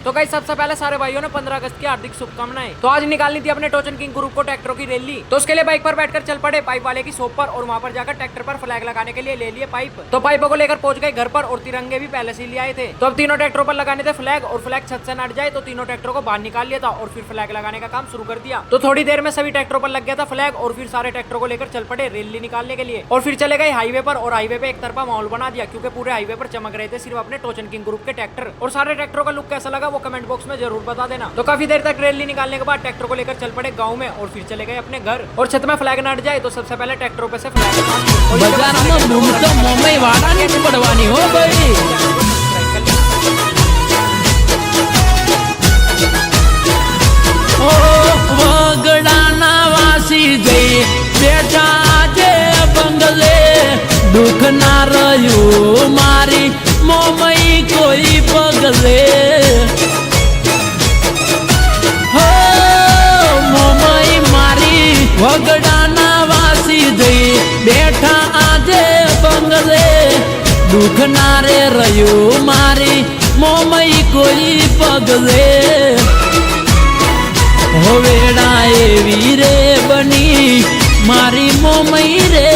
तो गाइस सबसे पहले सारे भाइयों ने 15 अगस्त की हार्दिक शुभकामनाएं। तो आज निकालनी थी अपने टोचन किंग ग्रुप को ट्रैक्टरों की रैली, तो उसके लिए बाइक पर बैठकर चल पड़े पाइप वाले की शॉप पर और वहां पर जाकर ट्रैक्टर पर फ्लैग लगाने के लिए ले लिए पाइप। तो पाइपों को लेकर पहुंच गए घर पर और तिरंगे भी पहले से ले आए थे। तो अब तीनों ट्रैक्टरों पर लगाने थे फ्लैग और फ्लैग छत से नट जाए तो तीनों ट्रैक्टरों को बाहर निकाल लिया था और फिर फ्लैग लगाने का काम शुरू कर दिया। तो थोड़ी देर में सभी ट्रैक्टरों पर लग गया था फ्लैग और फिर सारे ट्रैक्टरों को लेकर चल पड़े रैली निकालने के लिए और फिर चले गए हाईवे पर। और हाईवे पे एक तरफा माहौल बना दिया क्योंकि पूरे हाईवे पर चमक रहे थे सिर्फ अपने टोचन किंग ग्रुप के ट्रैक्टर। और सारे ट्रैक्टरों का लुक कैसा लगा वो कमेंट बॉक्स में जरूर बता देना। तो काफी देर तक रैली निकालने के बाद ट्रैक्टर को लेकर चल पड़े गांव में और फिर चले गए अपने घर। और छत में फ्लैग नट जाए तो सबसे पहले ट्रैक्टरों पे से फ्लैग बजारमा बूम तो मुंबई वाडानी पड़वानी हो भाई। वगड़ाना वासी जई बेटा जे बंगले दुख ना रह्યું मारी मोमई कोई पगले हो मोमई मारी वगड़ाना वासी जई बेटा आजे बंगले दुख ना रे रह्યું मारी मोमई कोई पगले होवेड़ा एवी रे बनी मारी मोमई रे